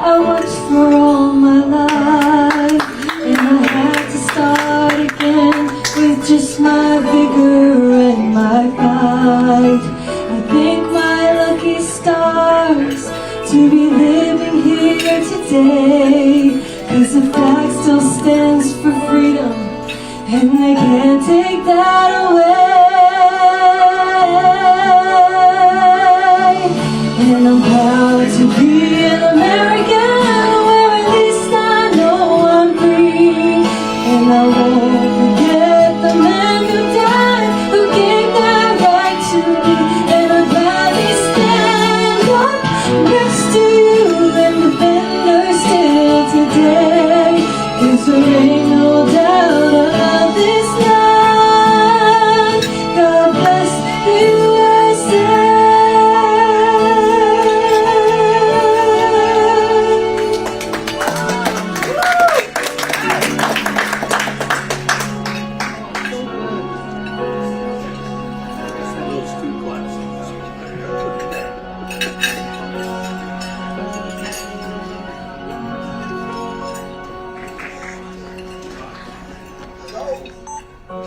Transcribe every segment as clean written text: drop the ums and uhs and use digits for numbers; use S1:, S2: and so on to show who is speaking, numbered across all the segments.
S1: I watched for all my life, and I had to start again with just my vigor and my fight. I thank my lucky stars to be living here today, 'cause the flag still stands for freedom, and they can't take that away. And I'm proud to be an American, where at least I know I'm free. And I won't forget the men who died, who gave their right to me. And I'd gladly stand up next to you and defend her still today. 'Cause there ain't no doubt I love this land. God bless the USA.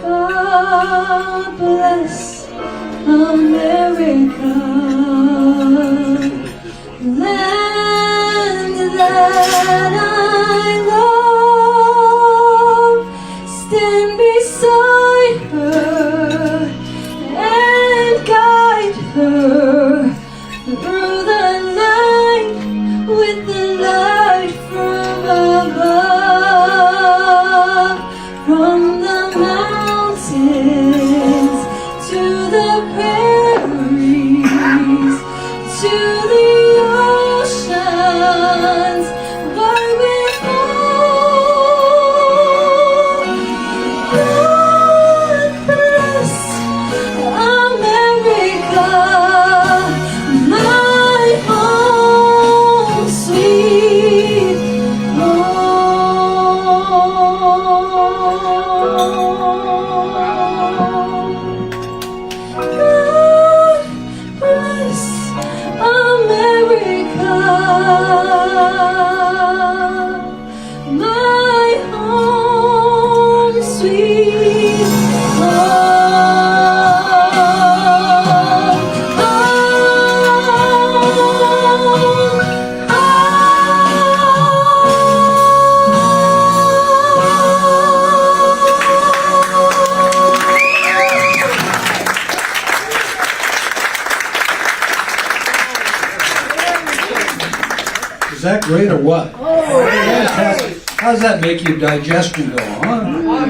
S1: God bless America, land that I love. Stand beside her and guide her through the night with the light from above. From the mountains to the prairies, to the oceans, where we fall. God bless America, my home, sweet home. God bless America, my home, sweet
S2: Is that great or what? Fantastic. How does that make your digestion go, huh?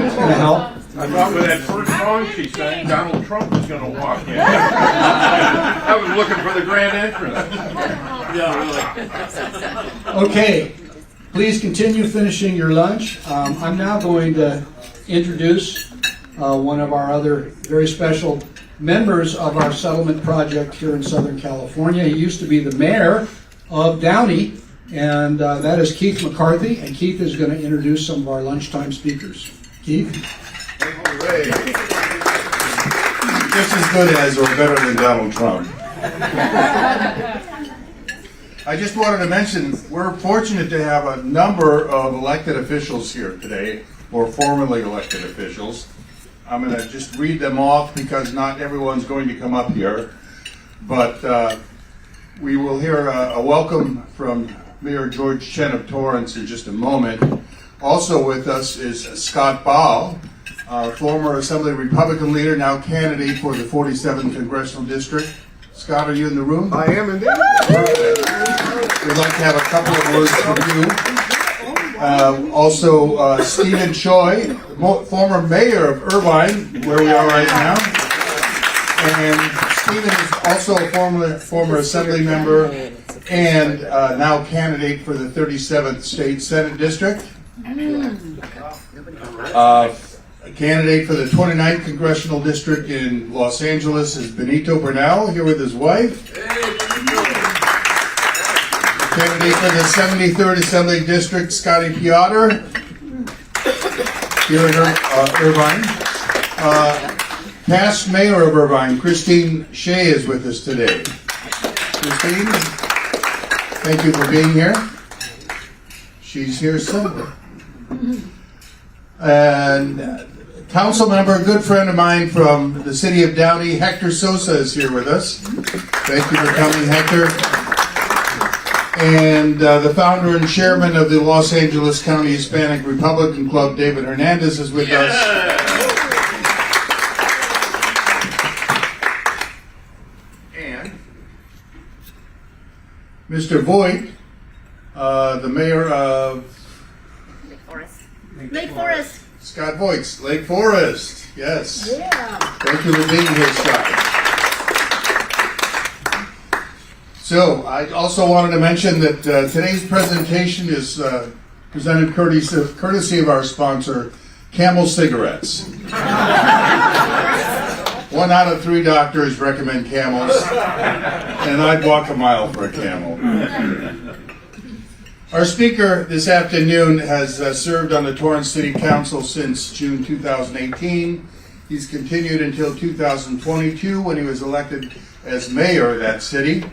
S2: It's going to help.
S3: I thought with that first song she sang, Donald Trump was going to walk in. I was looking for the grand entrance. Yeah, really.
S2: Okay, please continue finishing your lunch. I'm now going to introduce one of our other very special members of our settlement project here in Southern California. He used to be the mayor of Downey, and that is Keith McCarthy, and Keith is going to introduce some of our lunchtime speakers. Keith?
S4: Hooray. Just as good as or better than Donald Trump. I just wanted to mention, we're fortunate to have a number of elected officials here today, or formerly elected officials. I'm going to just read them off because not everyone's going to come up here. But we will hear a welcome from Mayor George Chen of Torrance in just a moment. Also with us is Scott Baugh, former Assembly Republican leader, now candidate for the 47th Congressional District. Scott, are you in the room?
S5: I am indeed.
S4: Perfect. We'd like to have a couple of words from you. Also, Stephen Choi, former mayor of Irvine, where we are right now. And Stephen is also a former assembly member and now candidate for the 37th State Senate District. A candidate for the 29th Congressional District in Los Angeles is Benito Bernal, here with his wife. Candidate for the 73rd Assembly District, Scotty Piotr, here in Irvine. Past Mayor of Irvine, Christine Shea, is with us today. Christine, thank you for being here. she's here somewhere. And council member, a good friend of mine from the city of Downey, Hector Sosa, is here with us. Thank you for coming, Hector. And the founder and chairman of the Los Angeles County Hispanic Republican Club, David Hernandez, is with us. And Mr. Voigt, the mayor of
S5: Lake Forest.
S4: Scott Voigt, Lake Forest. Yes.
S5: Yeah.
S4: Thank you for being here, Scott. So, I also wanted to mention that today's presentation is presented courtesy of our sponsor, Camel Cigarettes. 1 out of 3 doctors recommend Camels, and I'd walk a mile for a Camel. Our speaker this afternoon has served on the Torrance City Council since June 2018. He's continued until 2022 when he was elected as mayor of that city,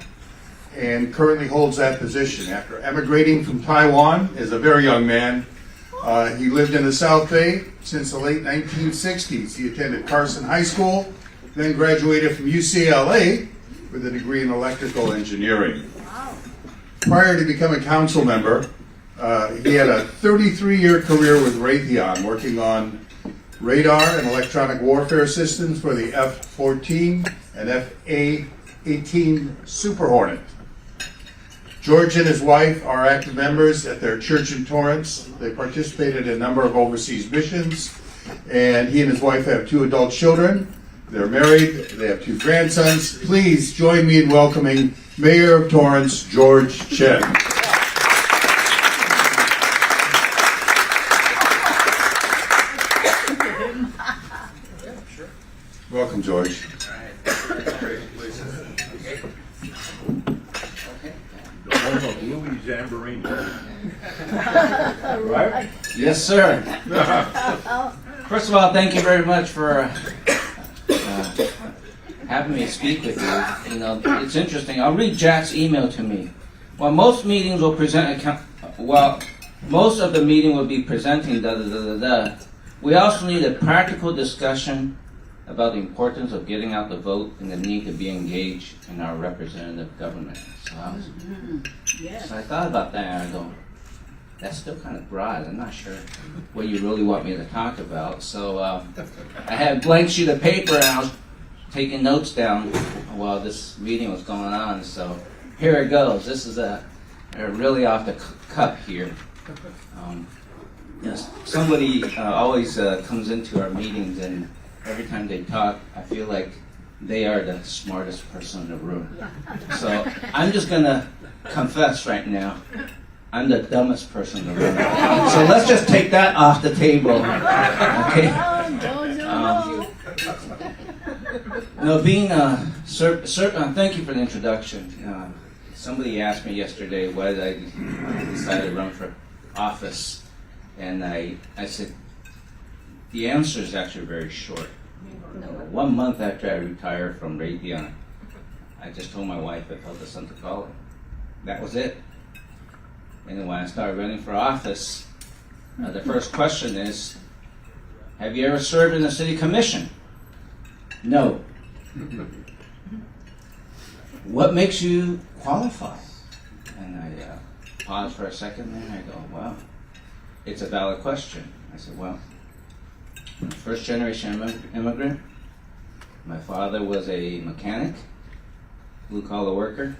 S4: and currently holds that position. After emigrating from Taiwan as a very young man, he lived in the South Bay since the late 1960s. He attended Carson High School, then graduated from UCLA with a degree in electrical engineering. Prior to becoming a council member, he had a 33-year career with Raytheon, working on radar and electronic warfare systems for the F-14 and F-A-18 Super Hornet. George and his wife are active members at their church in Torrance. They participated in a number of overseas missions, and he and his wife have 2 adult children. They're married. They have 2 grandsons. Please join me in welcoming Mayor of Torrance, George Chen. Welcome, George.
S3: Louis Zamborini.
S6: Right? Yes, sir. First of all, thank you very much for having me speak with you. You know, it's interesting. I'll read Jack's email to me. While most meetings will present most of the meeting will be presenting we also need a practical discussion about the importance of getting out the vote and the need to be engaged in our representative government. So I thought about that and I go, that's still kind of broad. I'm not sure what you really want me to talk about. So I had a blank sheet of paper and I was taking notes down while this meeting was going on. So here it goes. This is a really off the cuff here. Yes, somebody always comes into our meetings, and every time they talk, I feel like they are the smartest person in the room. So I'm just gonna confess right now, I'm the dumbest person in the room. So let's just take that off the table, okay? No, being thank you for the introduction. Somebody asked me yesterday why did I decided to run for office, and I said the answer is actually very short. 1 month after I retired from Raytheon, I just told my wife I felt the sun to call her. That was it. And then when I started running for office, the first question is, have you ever served in the city commission? No. What makes you qualify? And I paused for a second and I go, well, it's a valid question. I said, well, I'm a first generation immigrant. My father was a mechanic, blue collar worker.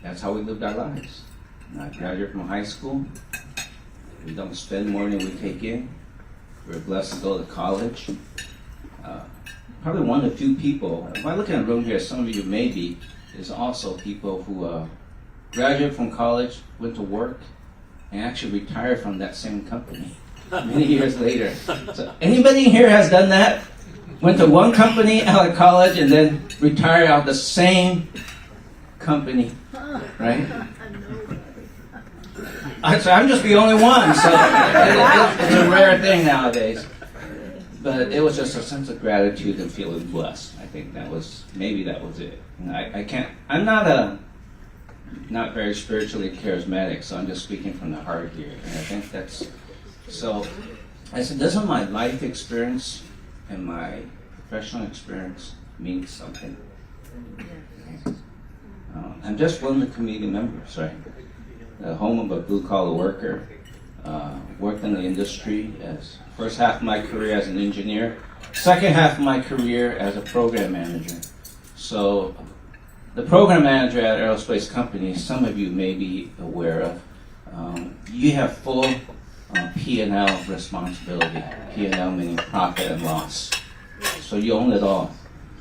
S6: That's how we lived our lives. And I graduated from high school. We don't spend more than we take in. We're blessed to go to college. Probably one of the few people, if I look in a room here, some of you maybe, is also people who graduated from college, went to work, and actually retired from that same company many years later. So anybody here has done that? Went to one company out of college and then retired out of the same company, right? So I'm just the only one, so it's a rare thing nowadays. But it was just a sense of gratitude and feeling blessed. I think maybe that was it. And I'm not a not very spiritually charismatic, so I'm just speaking from the heart here. And I think that's, so I said, doesn't my life experience and my professional experience mean something? I'm just one of the committee members, right? The home of a blue-collar worker, worked in the industry as first half of my career as an engineer, second half of my career as a program manager. So the program manager at aerospace companies, some of you may be aware of, you have full P&L responsibility. P&L meaning profit and loss. So you own it all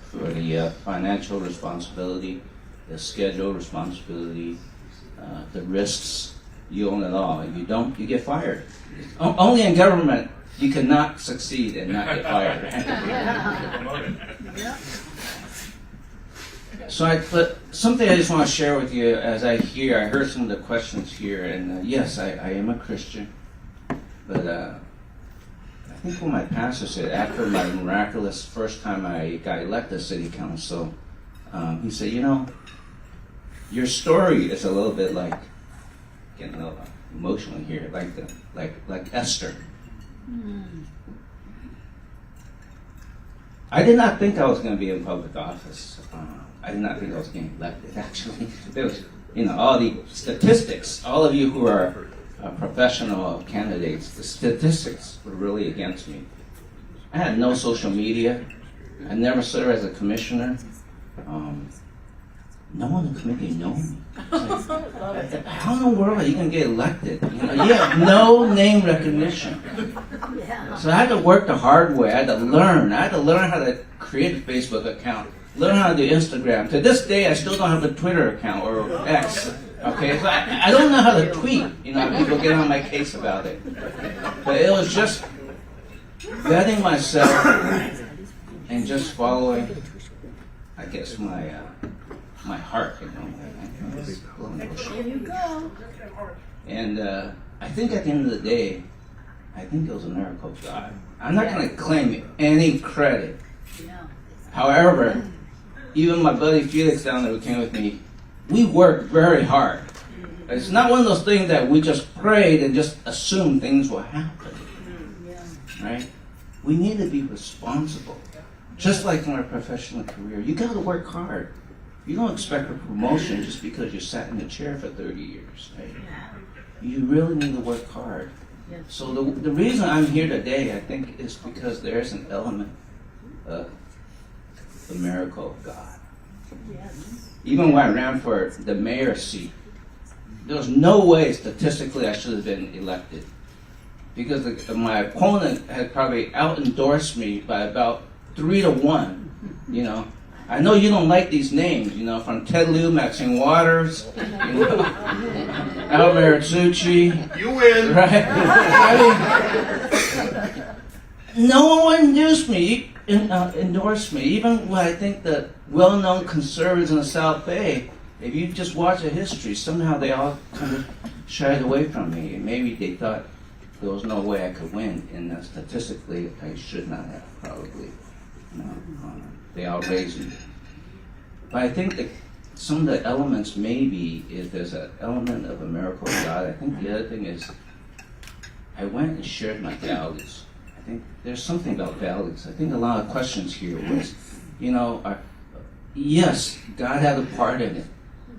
S6: for the financial responsibility, the schedule responsibility, the risks. You own it all. If you don't, you get fired. Only in government you cannot succeed and not get fired. So, but something I just want to share with you as I heard some of the questions here, and yes, I am a Christian, but I think what my pastor said after my miraculous first time I got elected to city council, he said, you know, your story is a little bit like, getting a little emotional here, like Esther. I did not think I was going to be in public office. I did not think I was getting elected, actually. There was, you know, all the statistics, all of you who are professional candidates, the statistics were really against me. I had no social media. I never served as a commissioner. No one in the committee knew me. Like, how in the world are you going to get elected? You know, you have no name recognition. So I had to work the hard way. I had to learn. I had to learn how to create a Facebook account, learn how to do Instagram. To this day, I still don't have a Twitter account or X. Okay, so I don't know how to tweet. You know, people get on my case about it. But it was just vetting myself and just following, I guess, my heart, you know.
S1: There you go.
S6: And I think at the end of the day, I think it was a miracle of God. I'm not going to claim any credit. However, even my buddy Felix down there who came with me, we worked very hard. It's not one of those things that we just prayed and just assumed things will happen. Right? We need to be responsible. Just like in our professional career, you got to work hard. You don't expect a promotion just because you sat in the chair for 30 years. Right? You really need to work hard. So the reason I'm here today, I think, is because there's an element of the miracle of God. Even when I ran for the mayor's seat, there was no way statistically I should have been elected. Because my opponent had probably out-endorsed me by about 3-1, you know. I know you don't like these names, you know, from Ted Lieu, Maxine Waters, you know, Al Marizzucci.
S4: You win.
S6: Right? I mean, no one endorsed me, even when I think the well-known conservatives in the South Bay, if you just watch the history, somehow they all kind of shied away from me. And maybe they thought there was no way I could win, and statistically I should not have, probably. You know, they outraised me. But I think that some of the elements maybe is there's an element of a miracle of God. I think the other thing is I went and shared my values. I think there's something about values. I think a lot of questions here was, you know, yes, God had a part in it.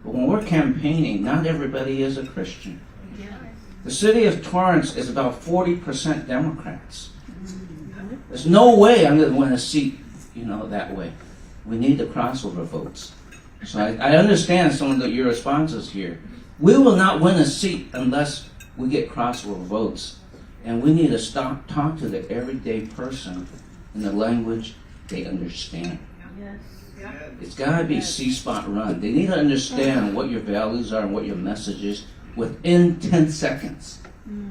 S6: But when we're campaigning, not everybody is a Christian. The city of Torrance is about 40% Democrats. There's no way I'm going to win a seat, you know, that way. We need the crossover votes. So I understand some of your responses here. We will not win a seat unless we get crossover votes. And we need to talk to the everyday person in the language they understand. It's got to be C-spot run. They need to understand what your values are and what your message is within 10 seconds.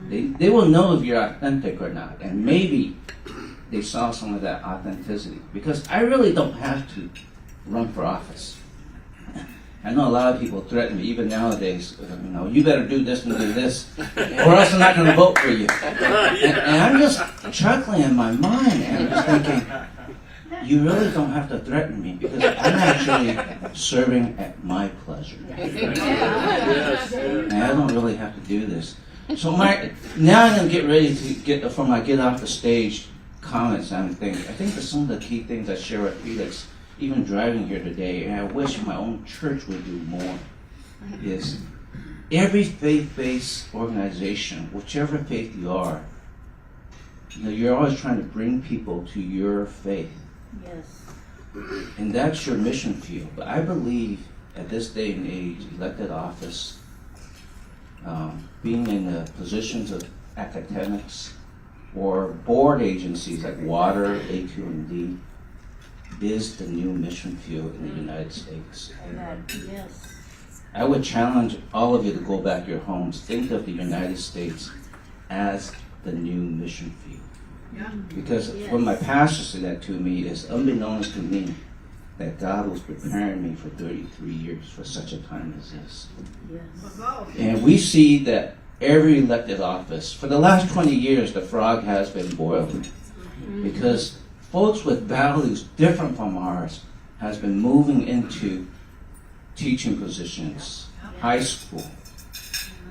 S6: They will know if you're authentic or not. And maybe they saw some of that authenticity. Because I really don't have to run for office. I know a lot of people threaten me, even nowadays, you know, you better do this and do this, or else I'm not going to vote for you. And I'm just chuckling in my mind, and I'm just thinking, you really don't have to threaten me because I'm actually serving at my pleasure. And I don't really have to do this. So now I'm going to get ready to get off the stage comments and things. I think that some of the key things I share with Felix, even driving here today, and I wish my own church would do more, is every faith-based organization, whichever faith you are, you're always trying to bring people to your faith.
S1: Yes.
S6: And that's your mission field. But I believe at this day and age, elected office, being in the positions of academics or board agencies like water, AQ&D, is the new mission field in the United States.
S1: Yes.
S6: I would challenge all of you to go back to your homes. Think of the United States as the new mission field. Because when my pastor said that to me, it's unbeknownst to me that God was preparing me for 33 years for such a time as this.
S1: Yes.
S6: And we see that every elected office, for the last 20 years, the frog has been boiling. Because folks with values different from ours has been moving into teaching positions, high school,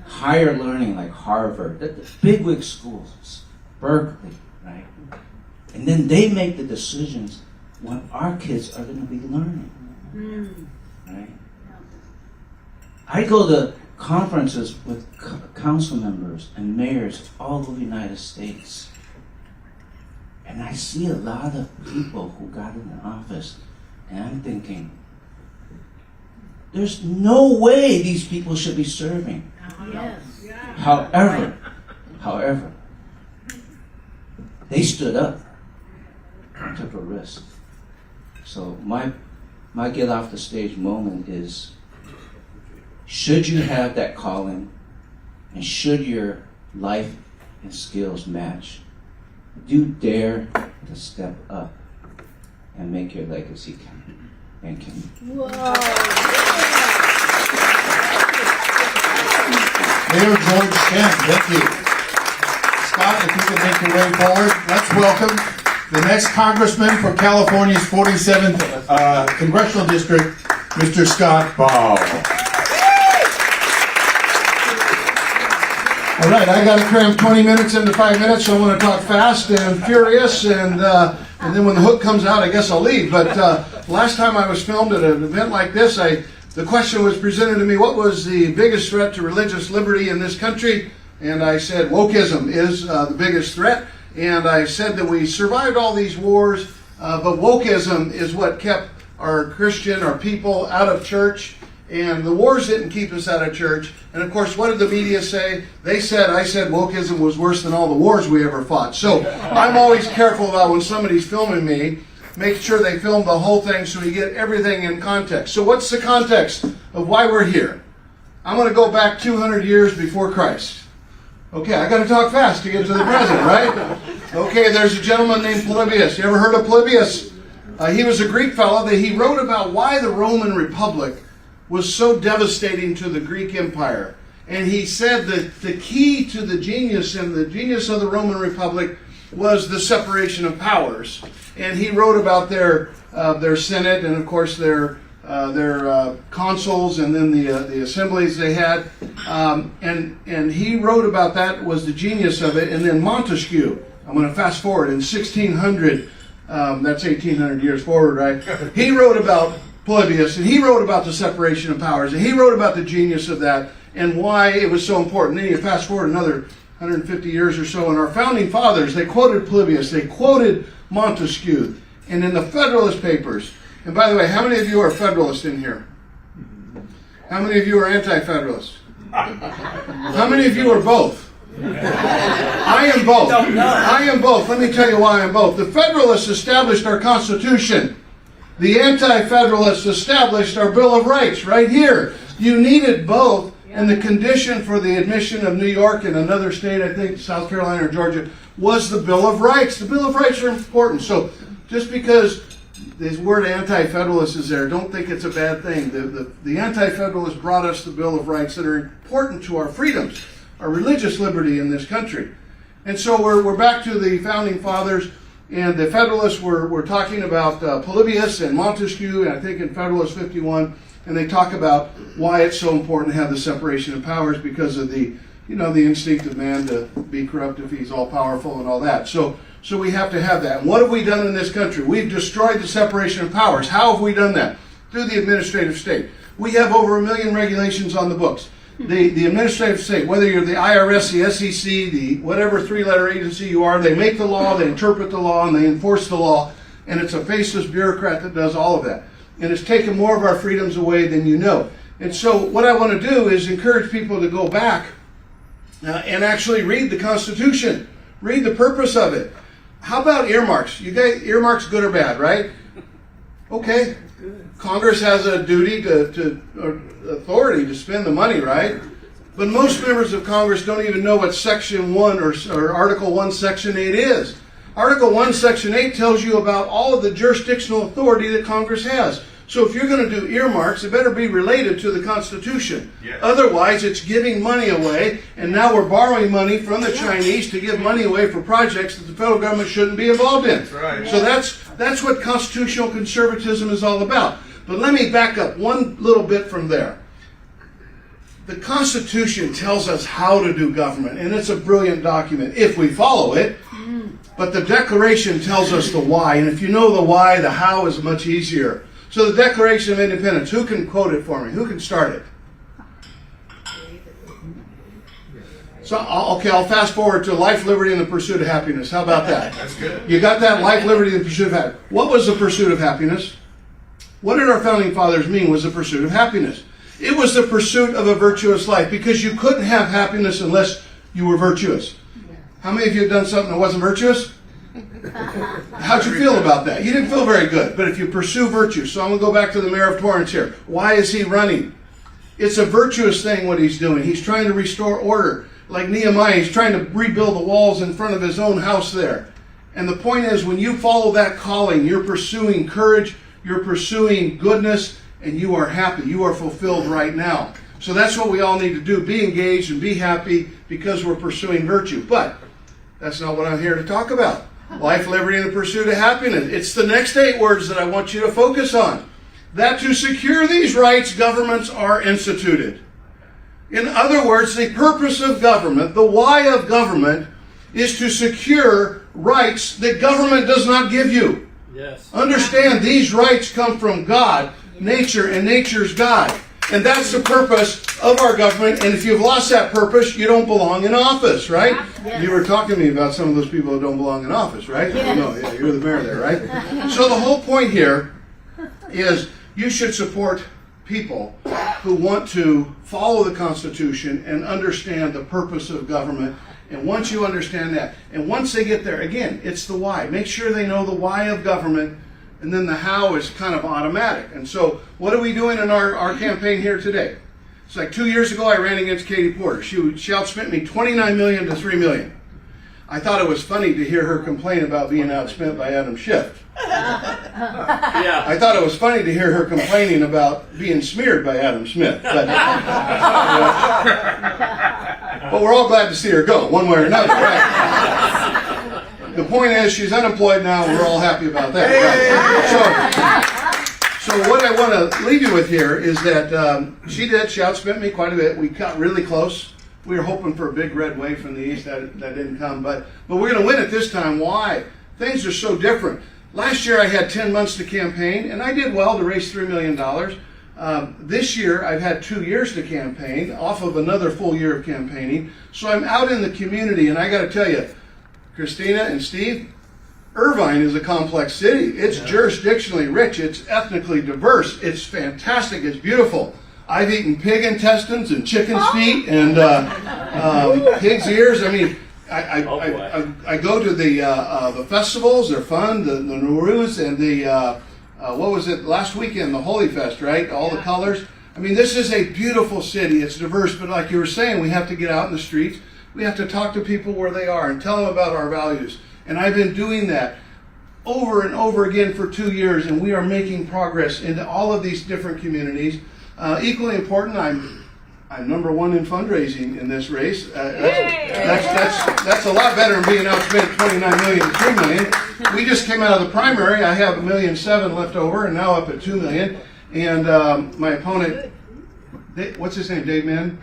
S6: higher learning like Harvard, the bigwig schools, Berkeley, right? And then they make the decisions what our kids are going to be learning, right? I go to conferences with council members and mayors all over the United States, and I see a lot of people who got in the office, and I'm thinking, there's no way these people should be serving.
S1: Yes.
S6: However, they stood up and took a risk. So my get off the stage moment is, should you have that calling and should your life and skills match, do dare to step up and make your legacy count. Thank you.
S4: Mayor George Kent, thank you. Scott, if you can make your way forward, let's welcome the next congressman for California's 47th Congressional District, Mr. Scott Baugh. All right, I got to cram 20 minutes into 5 minutes, so I want to talk fast and furious, and then when the hook comes out, I guess I'll leave. But last time I was filmed at an event like this, the question was presented to me, what was the biggest threat to religious liberty in this country? And I said, wokeism is the biggest threat. And I said that we survived all these wars, but wokeism is what kept our people out of church. And the wars didn't keep us out of church. And of course, what did the media say? I said wokeism was worse than all the wars we ever fought. So I'm always careful about when somebody's filming me, make sure they film the whole thing so we get everything in context. So what's the context of why we're here? I'm going to go back 200 years before Christ. Okay, I got to talk fast to get to the present, right? Okay, there's a gentleman named Polybius. You ever heard of Polybius? He was a Greek fellow that he wrote about why the Roman Republic was so devastating to the Greek Empire. And he said that the key to the genius of the Roman Republic was the separation of powers. And he wrote about their Senate and, of course, their consuls and then the assemblies they had. And he wrote about that, was the genius of it. And then Montesquieu, I'm going to fast forward, in 1600, that's 1800 years forward, right? He wrote about Polybius, and he wrote about the separation of powers, and he wrote about the genius of that and why it was so important. Then you fast forward another 150 years or so, and our founding fathers, they quoted Polybius, they quoted Montesquieu, and in the Federalist Papers. And by the way, how many of you are Federalists in here? How many of you are anti-Federalists? How many of you are both? I am both. I am both. Let me tell you why I'm both. The Federalists established our Constitution. The Anti-Federalists established our Bill of Rights right here. You needed both, and the condition for the admission of New York and another state, I think South Carolina or Georgia, was the Bill of Rights. The Bill of Rights are important. So just because this word anti-federalist is there, don't think it's a bad thing. The anti-federalists brought us the Bill of Rights that are important to our freedoms, our religious liberty in this country. And so we're back to the founding fathers,
S5: And the Federalists were talking about Polybius and Montesquieu, and I think in Federalist 51, and they talk about why it's so important to have the separation of powers because of the instinct of man to be corrupt if he's all powerful and all that. So we have to have that. And what have we done in this country? We've destroyed the separation of powers. How have we done that? Through the administrative state. We have over 1 million regulations on the books. The administrative state, whether you're the IRS, the SEC, the whatever three-letter agency you are, they make the law, they interpret the law, and they enforce the law, and it's a faceless bureaucrat that does all of that. And it's taken more of our freedoms away than you know. And so what I want to do is encourage people to go back and actually read the Constitution. Read the purpose of it. How about earmarks? You guys, earmarks good or bad, right? Okay. Congress has a duty to authority to spend the money, right? But most members of Congress don't even know what Section 1 or Article 1, Section 8 is. Article 1, Section 8 tells you about all of the jurisdictional authority that Congress has. So if you're going to do earmarks, it better be related to the Constitution.
S3: Yes.
S5: Otherwise, it's giving money away, and now we're borrowing money from the Chinese to give money away for projects that the federal government shouldn't be involved in.
S4: That's right.
S5: So that's what constitutional conservatism is all about. But let me back up one little bit from there. The Constitution tells us how to do government, and it's a brilliant document if we follow it. But the Declaration tells us the why, and if you know the why, the how is much easier. So the Declaration of Independence, who can quote it for me? Who can start it? So, I'll fast forward to life, liberty, and the pursuit of happiness. How about that?
S4: That's good.
S5: You got that? Life, liberty, and the pursuit of happiness. What was the pursuit of happiness? What did our founding fathers mean was the pursuit of happiness? It was the pursuit of a virtuous life, because you couldn't have happiness unless you were virtuous. How many of you have done something that wasn't virtuous? How'd you feel about that? You didn't feel very good. But if you pursue virtue, so I'm going to go back to the mayor of Torrance here. Why is he running? It's a virtuous thing what he's doing. He's trying to restore order. Like Nehemiah, he's trying to rebuild the walls in front of his own house there. And the point is, when you follow that calling, you're pursuing courage, you're pursuing goodness, and you are happy. You are fulfilled right now. So that's what we all need to do. Be engaged and be happy because we're pursuing virtue. But that's not what I'm here to talk about. Life, liberty, and the pursuit of happiness. It's the next 8 words that I want you to focus on. That to secure these rights, governments are instituted. In other words, the purpose of government, the why of government, is to secure rights that government does not give you.
S7: Yes.
S5: Understand, these rights come from God, nature, and nature's God. And that's the purpose of our government. And if you've lost that purpose, you don't belong in office, right?
S1: Yes.
S5: You were talking to me about some of those people who don't belong in office, right?
S1: Yes.
S5: No, yeah, you're the mayor there, right? So the whole point here is you should support people who want to follow the Constitution and understand the purpose of government. And once you understand that, and once they get there, again, it's the why. Make sure they know the why of government, and then the how is kind of automatic. And so what are we doing in our campaign here today? It's like 2 years ago I ran against Katie Porter. She outspent me $29 million to $3 million. I thought it was funny to hear her complain about being outspent by Adam Schiff.
S7: Yeah.
S5: I thought it was funny to hear her complaining about being smeared by Adam Smith. But we're all glad to see her go, one way or another, right? The point is, she's unemployed now, and we're all happy about that. Right? So what I want to leave you with here is that she outspent me quite a bit. We got really close. We were hoping for a big red wave from the east. That didn't come. But we're going to win it this time. Why? Things are so different. Last year I had 10 months to campaign, and I did well to raise $3 million. This year I've had 2 years to campaign, off of another full year of campaigning. So I'm out in the community, and I got to tell you, Christina and Steve, Irvine is a complex city. It's jurisdictionally rich. It's ethnically diverse. It's fantastic. It's beautiful. I've eaten pig intestines and chicken's feet and pig's ears. I mean, I go to the festivals. They're fun. The Nowruz and the what was it last weekend? The Holy Fest, right? All the colors. I mean, this is a beautiful city. It's diverse, but like you were saying, we have to get out in the streets. We have to talk to people where they are and tell them about our values. And I've been doing that over and over again for 2 years, and we are making progress into all of these different communities. Equally important, I'm number 1 in fundraising in this race. That's a lot better than being outspent $29 million to $3 million. we just came out of the primary. I have 1.7 million left over, and now up at 2 million. And my opponent, what's his name, Dave Mann?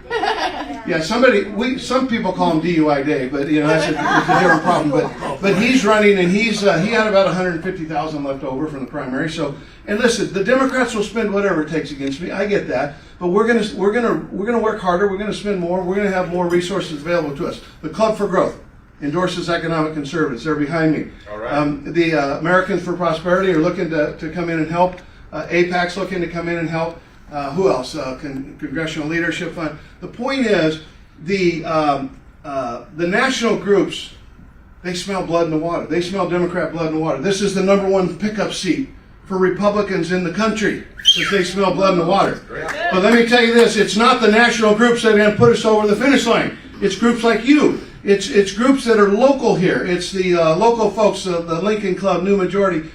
S5: Yeah, some people call him DUI Dave, but you know that's a different problem. But he's running, and he had about 150,000 left over from the primary. So, and listen, the Democrats will spend whatever it takes against me. I get that, but we're gonna work harder. We're gonna spend more. We're gonna have more resources available to us. The Club for Growth endorses economic conservatives. They're behind me.
S3: All right.
S5: The Americans for Prosperity are looking to come in and help. AIPAC's looking to come in and help. Who else? Congressional Leadership Fund. The point is, the national groups, they smell blood in the water. They smell Democrat blood in the water. This is the #1 pickup seat for Republicans in the country, because they smell blood in the water. But let me tell you this, it's not the national groups that are going to put us over the finish line. It's groups like you. It's groups that are local here. It's the local folks, the Lincoln Club, New Majority.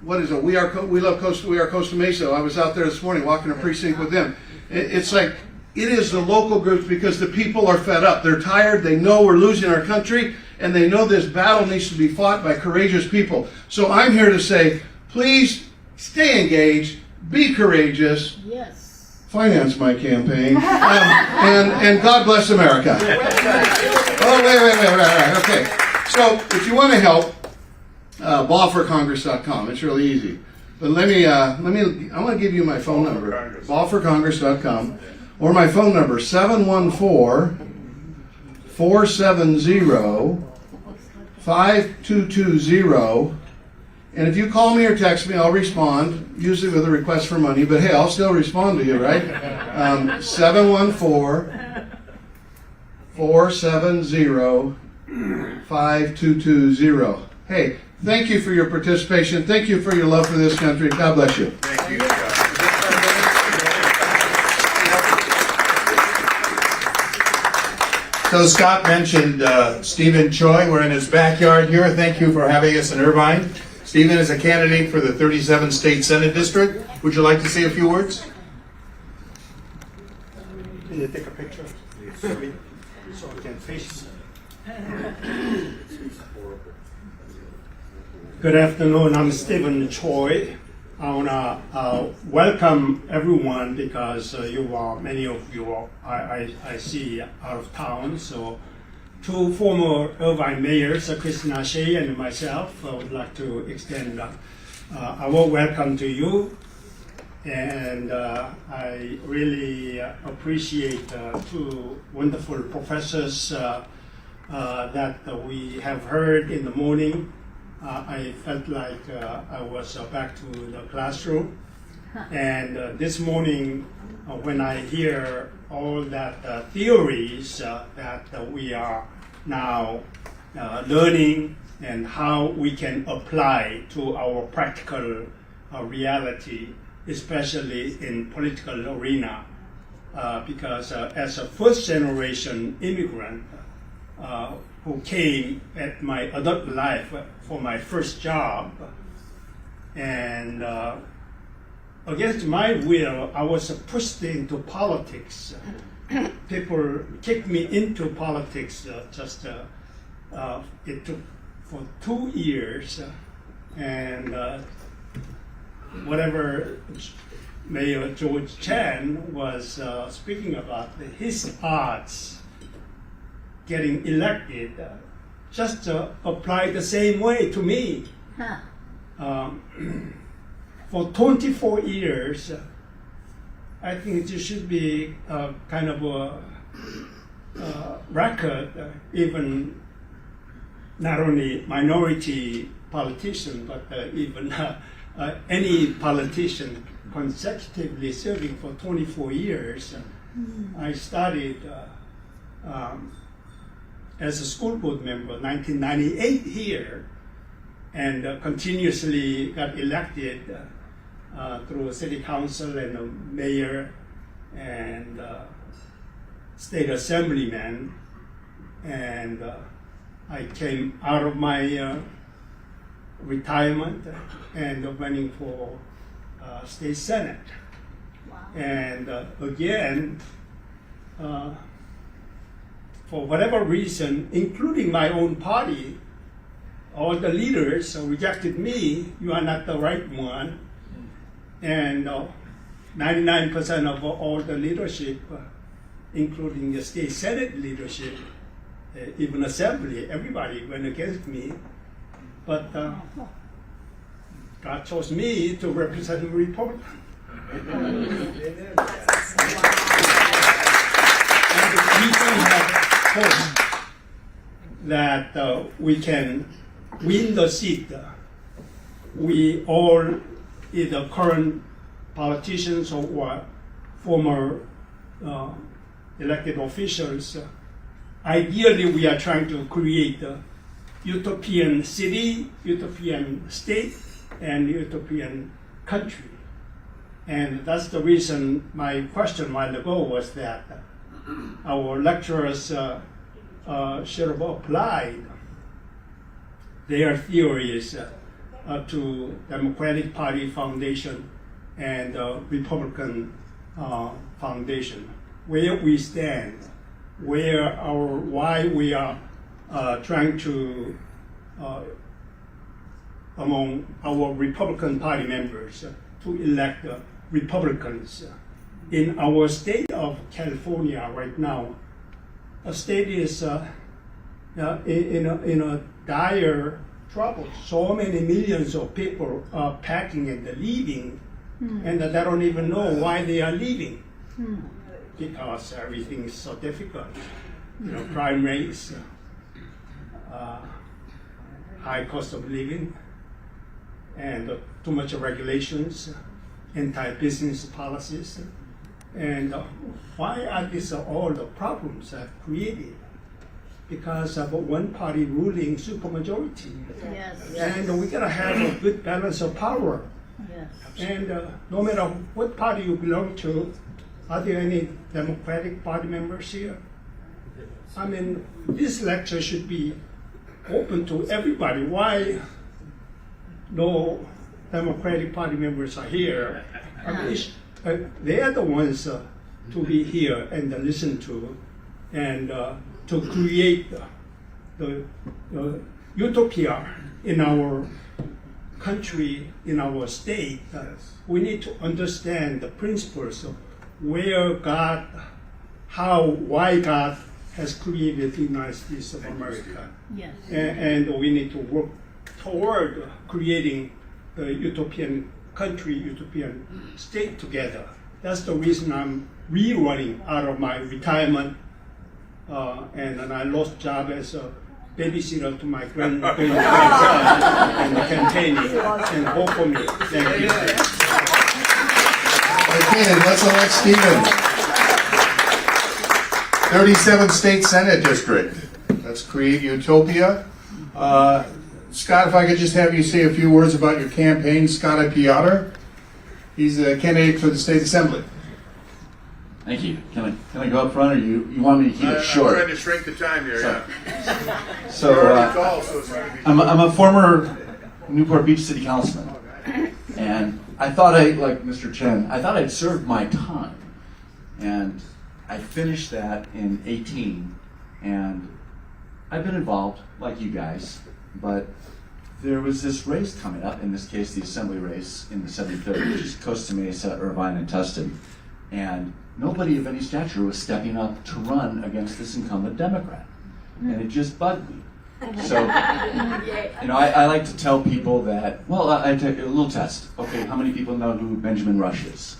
S5: What is it? We are Costa Mesa. I was out there this morning walking a precinct with them. It's like, it is the local groups, because the people are fed up. They're tired. They know we're losing our country, and they know this battle needs to be fought by courageous people. So I'm here to say, please stay engaged, be courageous.
S1: Yes.
S5: Finance my campaign, and God bless America. Oh, wait. Okay. So if you want to help, ballforcongress.com. It's really easy. But I want to give you my phone number. Ballforcongress.com, or my phone number 714-470-5220. And if you call me or text me, I'll respond, usually with a request for money, but hey, I'll still respond to you, right? 714-470-5220. Hey, thank you for your participation. Thank you for your love for this country. God bless you.
S4: Thank you. So Scott mentioned Stephen Choi. We're in his backyard here. Thank you for having us in Irvine. Stephen is a candidate for the 37th State Senate District. Would you like to say a few words?
S8: Can you take a picture? So we can face. Good afternoon. I'm Stephen Choi. I want to welcome everyone, because many of you I see out of town. So, two former Irvine mayors, Christina Shea and myself, I would like to extend a warm welcome to you. And I really appreciate two wonderful professors that we have heard in the morning. I felt like I was back to the classroom. And this morning, when I hear all that theories that we are now learning, and how we can apply to our practical reality, especially in political arena, because as a first-generation immigrant who came at my adult life for my first job, and against my will, I was pushed into politics. People kicked me into politics. It took for 2 years, and whatever Mayor George Chan was speaking about, his odds getting elected just applied the same way to me. For 24 years, I think it should be kind of a record, even not only minority politician, but even any politician consecutively serving for 24 years. I started as a school board member 1998 here, and continuously got elected through a city council and a mayor and state assemblyman, and I came out of my retirement and running for state senate. And again, for whatever reason, including my own party, all the leaders rejected me. You are not the right one. And 99% of all the leadership, including the state senate leadership, even assembly, everybody went against me. But God chose me to represent the Republican. And we do have hope that we can win the seat. We all, either current politicians or former elected officials, ideally we are trying to create a utopian city, utopian state, and utopian country. And that's the reason my question a while ago was that our lecturers should have applied their theories to Democratic Party Foundation and Republican Foundation, where we stand, why we are trying to, among our Republican Party members, to elect Republicans. In our state of California right now, a state is in a dire trouble. So many millions of people are packing and leaving, and they don't even know why they are leaving, because everything is so difficult. Crime rates, high cost of living, and too much regulations, anti-business policies. And why are these all the problems created? Because of one party ruling supermajority.
S1: Yes.
S8: And we gotta have a good balance of power.
S1: Yes.
S8: And no matter what party you belong to, are there any Democratic Party members here? I mean, this lecture should be open to everybody. Why no Democratic Party members are here? I mean, they are the ones to be here and listen to, and to create the utopia in our country, in our state. We need to understand the principles of where God, why God has created the United States of America.
S1: Yes.
S8: And we need to work toward creating the utopian country, utopian state together. That's the reason I'm rerunning out of my retirement, and I lost job as a babysitter to my granddaughter and campaigning, and vote for me. Thank you.
S4: Okay, let's elect Stephen. 37th State Senate District. Let's create utopia. Scott, if I could just have you say a few words about your campaign. Scott Piotr. He's a candidate for the State Assembly.
S7: Thank you. Can I go up front, or you want me to keep it short?
S3: I'm trying to shrink the time here, yeah.
S7: So
S3: You're already tall, so it's going to be...
S7: I'm a former Newport Beach City Councilman, and I thought like Mr. Chen, I thought I'd served my time, and I finished that in 18, and I've been involved, like you guys, but there was this race coming up, in this case the assembly race in the 73rd, which is Costa Mesa, Irvine, and Tustin, and nobody of any stature was stepping up to run against this incumbent Democrat, and it just bugged me. So, I like to tell people that, well, I take a little test. Okay, how many people know who Benjamin Rush is?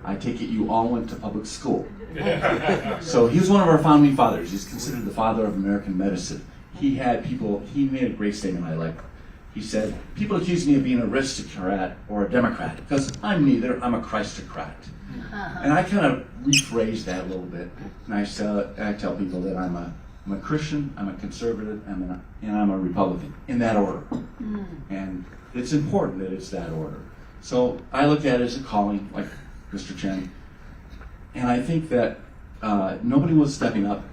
S7: I take it you all went to public school. So he was one of our founding fathers. He's considered the father of American medicine. He made a great statement I like. He said, people accuse me of being an aristocrat or a Democrat, because I'm neither, I'm a Christocrat. And I kind of rephrase that a little bit, and I tell people that I'm a Christian, I'm a conservative, and I'm a Republican, in that order. And it's important that it's that order. So I look at it as a calling, like Mr. Chen, and I think that nobody was stepping up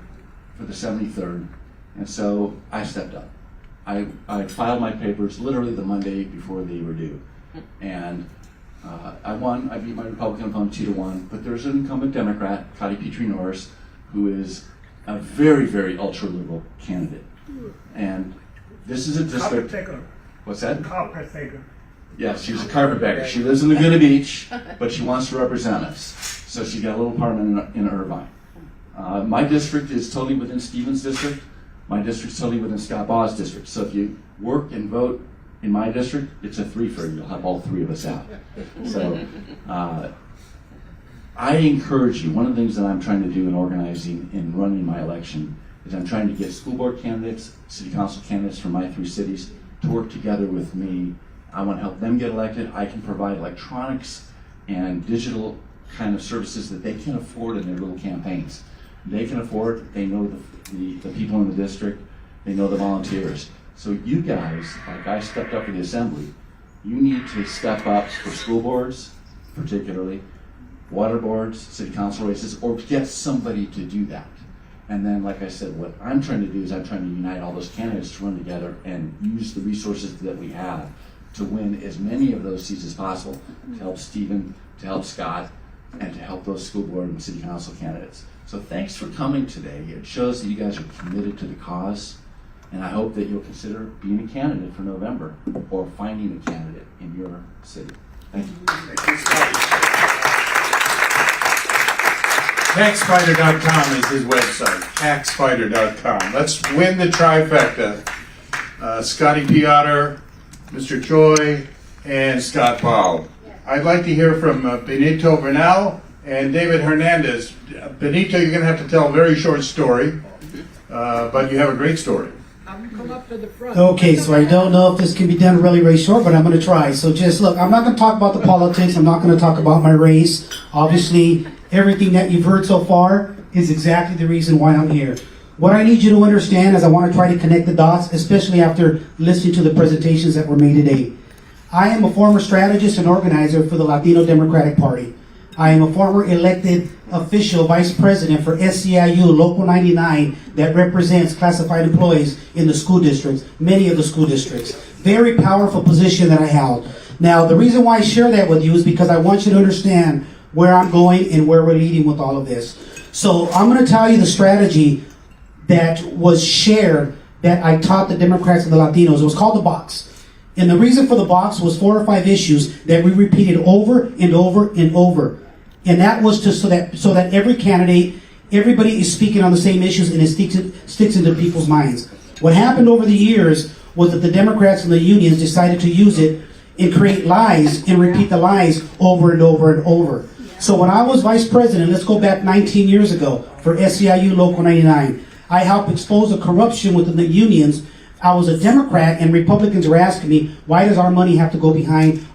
S7: for the 73rd, and so I stepped up. I filed my papers literally the Monday before they were due, and I won. I beat my Republican opponent 2-1, but there's an incumbent Democrat, Cotty Petrie Norris, who is a very, very ultra-liberal candidate. And This is a district.
S8: Carpetbagger.
S7: What's that?
S8: Carpetbagger.
S7: Yeah, she's a carpetbagger. She lives in Laguna Beach, but she wants to represent us. So she got a little apartment in Irvine. My district is totally within Stevens' district. My district's totally within Scott Baugh's district. So if you work and vote in my district, it's a 3 for you. You'll have all 3 of us out. So I encourage you. One of the things that I'm trying to do in organizing and running my election is I'm trying to get school board candidates, city council candidates from my 3 cities to work together with me. I want to help them get elected. I can provide electronics and digital kind of services that they can afford in their little campaigns. They can afford, they know the people in the district, they know the volunteers. So you guys, like I stepped up for the assembly, you need to step up for school boards, particularly, water boards, city council races, or get somebody to do that. And then, like I said, what I'm trying to do is I'm trying to unite all those candidates to run together and use the resources that we have to win as many of those seats as possible, to help Stephen, to help Scott, and to help those school board and city council candidates. So thanks for coming today. It shows that you guys are committed to the cause, and I hope that you'll consider being a candidate for November or finding a candidate in your city. Thank you.
S4: Taxfighter.com is his website, taxfighter.com. Let's win the trifecta. Scotty Piotr, Mr. Choi, and Scott Baugh. I'd like to hear from Benito Bernal and David Hernandez. Benito, you're going to have to tell a very short story, but you have a great story.
S9: Okay, so I don't know if this can be done really, really short, but I'm going to try. So just look, I'm not going to talk about the politics. I'm not going to talk about my race. Obviously, everything that you've heard so far is exactly the reason why I'm here. What I need you to understand is I want to try to connect the dots, especially after listening to the presentations that were made today. I am a former strategist and organizer for the Latino Democratic Party. I am a former elected official vice president for SEIU Local 99 that represents classified employees in the school districts, many of the school districts. Very powerful position that I held. Now, the reason why I share that with you is because I want you to understand where I'm going and where we're leading with all of this. So I'm going to tell you the strategy that was shared that I taught the Democrats and the Latinos. It was called the box. And the reason for the box was 4 or 5 issues that we repeated over and over and over. And that was just so that every candidate, everybody is speaking on the same issues and it sticks into people's minds. What happened over the years was that the Democrats and the unions decided to use it and create lies and repeat the lies over and over and over. So when I was vice president, let's go back 19 years ago for SEIU Local 99, I helped expose the corruption within the unions. I was a Democrat and Republicans were asking me, why does our money have to go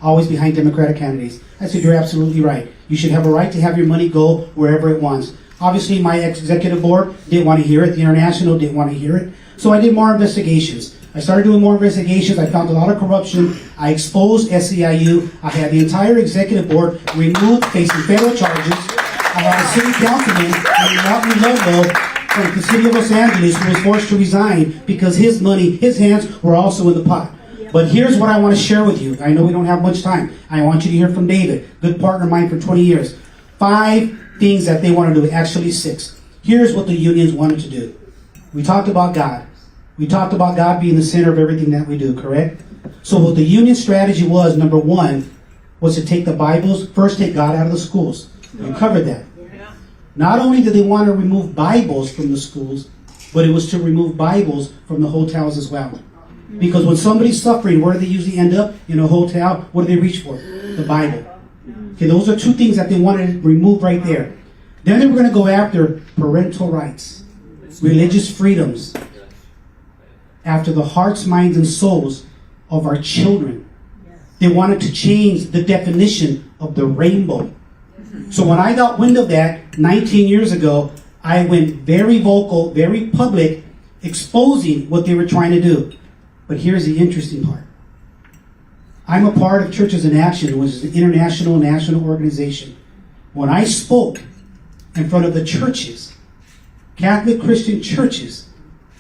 S9: always behind Democratic candidates? I said, you're absolutely right. You should have a right to have your money go wherever it wants. Obviously, my executive board didn't want to hear it. The International didn't want to hear it. So I did more investigations. I started doing more investigations. I found a lot of corruption. I exposed SEIU. I had the entire executive board removed, facing federal charges. I had a city councilman, Martin Ludlow, from the city of Los Angeles, who was forced to resign because his money, his hands were also in the pot. But here's what I want to share with you. I know we don't have much time. I want you to hear from David, good partner of mine for 20 years. 5 things that they want to do, actually 6. Here's what the unions wanted to do. We talked about God. We talked about God being the center of everything that we do, correct? So what the union strategy was, number 1, was to take the Bibles, first take God out of the schools. We covered that. Not only did they want to remove Bibles from the schools, but it was to remove Bibles from the hotels as well. Because when somebody's suffering, where do they usually end up? In a hotel. What do they reach for? The Bible. Okay, those are 2 things that they wanted to remove right there. Then they were going to go after parental rights, religious freedoms, after the hearts, minds, and souls of our children. They wanted to change the definition of the rainbow. So when I got wind of that 19 years ago, I went very vocal, very public, exposing what they were trying to do. But here's the interesting part. I'm a part of Churches in Action, which is an international national organization. When I spoke in front of the churches, Catholic Christian churches,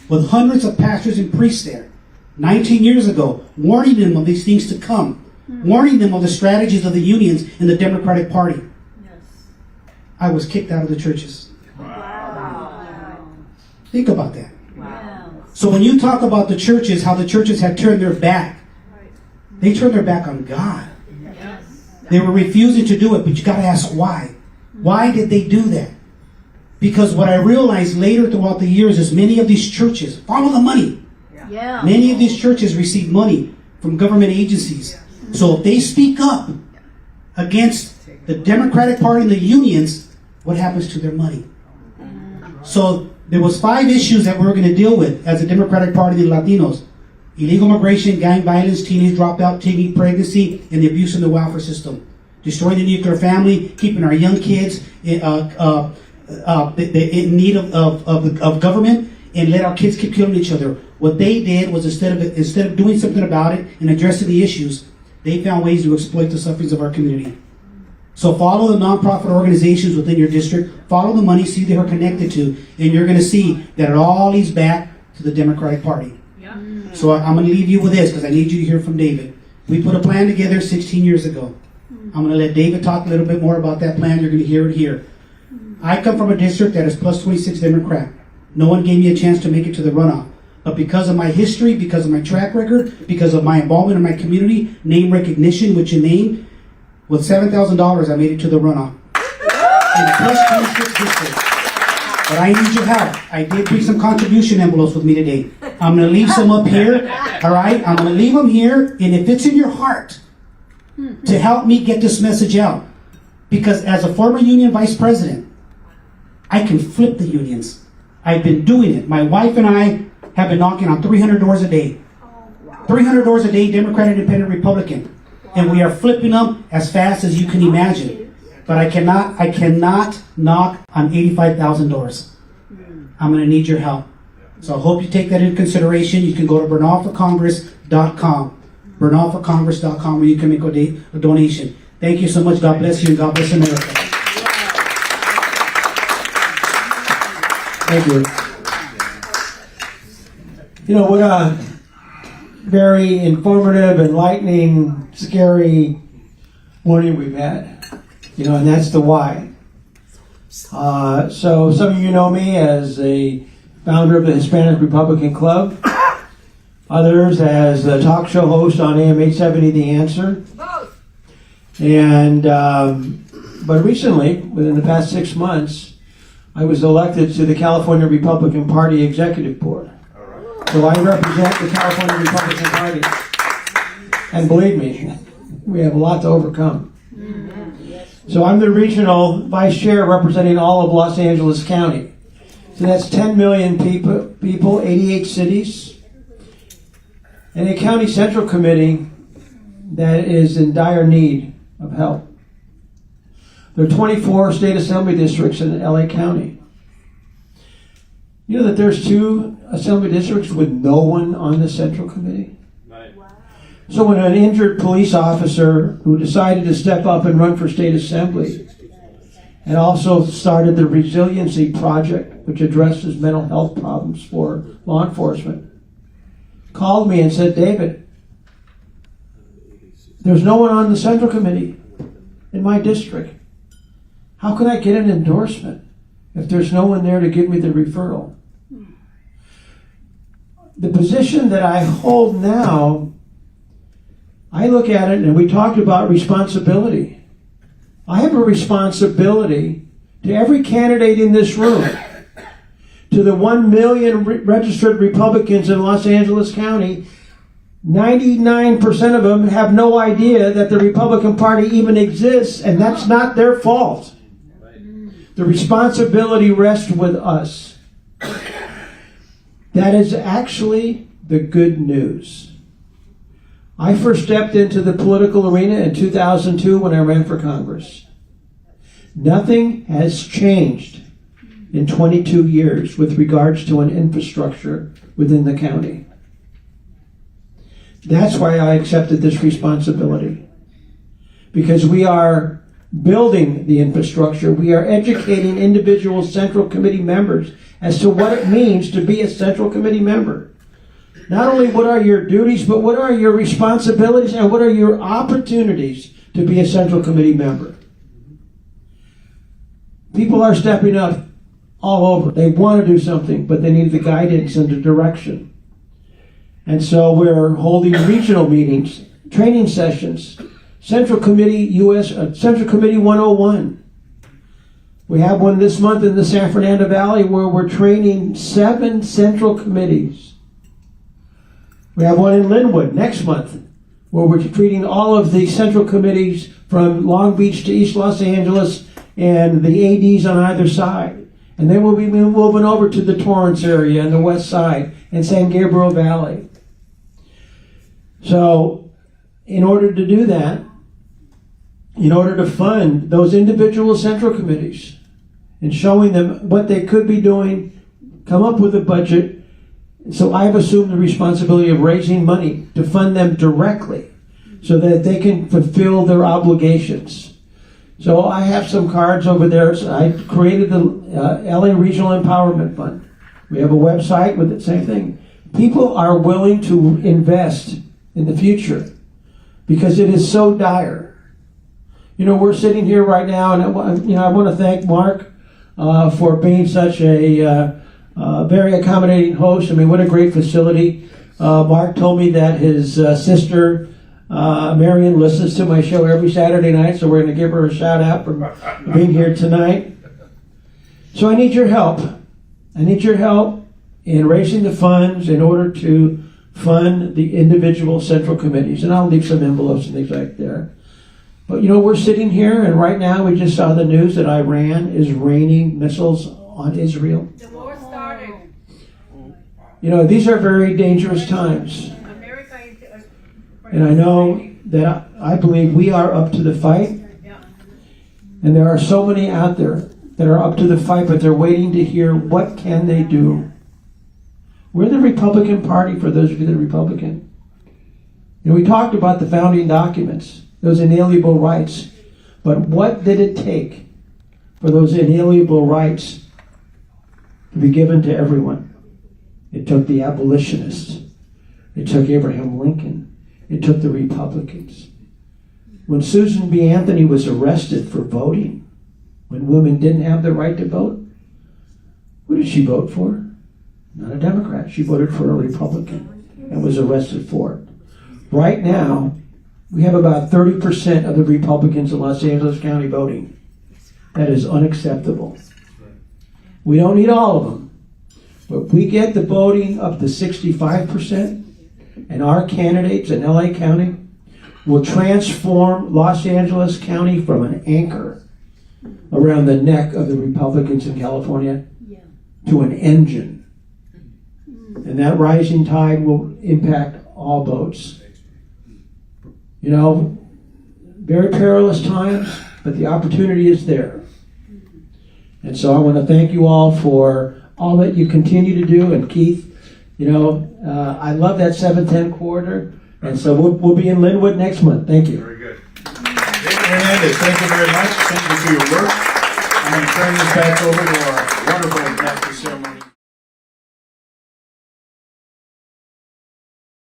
S9: with hundreds of pastors and priests there, 19 years ago, warning them of these things to come, warning them of the strategies of the unions in the Democratic Party, I was kicked out of the churches. Wow. Think about that. Wow. So when you talk about the churches, how the churches had turned their back, they turned their back on God. They were refusing to do it, but you got to ask why. Why did they do that? Because what I realized later throughout the years is many of these churches follow the money.
S1: Yeah.
S9: Many of these churches receive money from government agencies. So if they speak up against the Democratic Party and the unions, what happens to their money? So there was 5 issues that we were going to deal with as a Democratic Party and Latinos. Illegal immigration, gang violence, teenage dropout, teen pregnancy, and the abuse in the welfare system. Destroying the nuclear family, keeping our young kids in need of government, and let our kids keep killing each other. What they did was instead of doing something about it and addressing the issues, they found ways to exploit the sufferings of our community. So follow the nonprofit organizations within your district, follow the money, see who they're connected to, and you're going to see that it all leads back to the Democratic Party. So I'm going to leave you with this because I need you to hear from David. We put a plan together 16 years ago. I'm going to let David talk a little bit more about that plan. You're going to hear it here. I come from a district that is plus 26 Democrat. No one gave me a chance to make it to the runoff. But because of my history, because of my track record, because of my involvement in my community, name recognition, which you name, with $7,000, I made it to the runoff. In a plus 26 district. But I need your help. I did bring some contribution envelopes with me today. I'm going to leave some up here. All right? I'm going to leave them here. And if it's in your heart to help me get this message out, because as a former union vice president, I can flip the unions. I've been doing it. My wife and I have been knocking on 300 doors a day. 300 doors a day, Democrat, Independent, Republican. And we are flipping them as fast as you can imagine. But I cannot knock on 85,000 doors. I'm going to need your help. So I hope you take that into consideration. You can go to bernalforcongress.com. bernalforcongress.com where you can make a donation. Thank you so much. God bless you and God bless America.
S10: Thank you. You know, what a very informative, enlightening, scary morning we've had. You know, and that's the why. So some of you know me as a founder of the Hispanic Republican Club. Others as the talk show host on AM 870 The Answer. And, but recently, within the past 6 months, I was elected to the California Republican Party Executive Board. So I represent the California Republican Party. And believe me, we have a lot to overcome. So I'm the regional vice chair representing all of Los Angeles County. So that's 10 million people, 88 cities, and a county central committee that is in dire need of help. There are 24 state assembly districts in LA County. You know that there's 2 assembly districts with no one on the central committee? So when an injured police officer who decided to step up and run for state assembly and also started the Resiliency Project, which addresses mental health problems for law enforcement, called me and said, David, there's no one on the central committee in my district. How can I get an endorsement if there's no one there to give me the referral? The position that I hold now, I look at it, and we talked about responsibility. I have a responsibility to every candidate in this room, to the 1 million registered Republicans in Los Angeles County. 99% of them have no idea that the Republican Party even exists, and that's not their fault. The responsibility rests with us. That is actually the good news. I first stepped into the political arena in 2002 when I ran for Congress. Nothing has changed in 22 years with regards to an infrastructure within the county. That's why I accepted this responsibility. Because we are building the infrastructure. We are educating individual Central Committee members as to what it means to be a Central Committee member. Not only what are your duties, but what are your responsibilities and what are your opportunities to be a Central Committee member. People are stepping up all over. They want to do something, but they need the guidance and the direction. And so we're holding regional meetings, training sessions, Central Committee 101. We have one this month in the San Fernando Valley where we're training 7 central committees. We have one in Linwood next month where we're treating all of the central committees from Long Beach to East Los Angeles and the ADs on either side. And then we'll be moving over to the Torrance area and the west side and San Gabriel Valley. So in order to do that, in order to fund those individual central committees and showing them what they could be doing, come up with a budget. So I've assumed the responsibility of raising money to fund them directly so that they can fulfill their obligations. So I have some cards over there. So I created the LA Regional Empowerment Fund. We have a website with the same thing. People are willing to invest in the future because it is so dire. You know, we're sitting here right now, and I want to thank Mark for being such a very accommodating host. I mean, what a great facility. Mark told me that his sister, Marion, listens to my show every Saturday night, so we're going to give her a shout out for being here tonight. So I need your help. I need your help in raising the funds in order to fund the individual central committees. And I'll leave some envelopes and things like that. But, you know, we're sitting here, and right now we just saw the news that Iran is raining missiles on Israel.
S11: The war started.
S10: You know, these are very dangerous times. And I know that I believe we are up to the fight. And there are so many out there that are up to the fight, but they're waiting to hear what can they do. We're the Republican Party, for those of you that are Republican. You know, we talked about the founding documents, those inalienable rights. But what did it take for those inalienable rights to be given to everyone? It took the abolitionists. It took Abraham Lincoln. It took the Republicans. When Susan B. Anthony was arrested for voting, when women didn't have the right to vote, who did she vote for? Not a Democrat. She voted for a Republican and was arrested for it. Right now, we have about 30% of the Republicans in Los Angeles County voting. That is unacceptable. We don't need all of them. But if we get the voting up to 65%, and our candidates in LA County will transform Los Angeles County from an anchor around the neck of the Republicans in California to an engine. And that rising tide will impact all boats. You know, very perilous times, but the opportunity is there. And so I want to thank you all for all that you continue to do. And Keith, you know, I love that 710 corridor. And so we'll be in Linwood next month. Thank you.
S4: Very good. David Hernandez, thank you very much. Thank you for your work. I'm going to turn this back over to our wonderful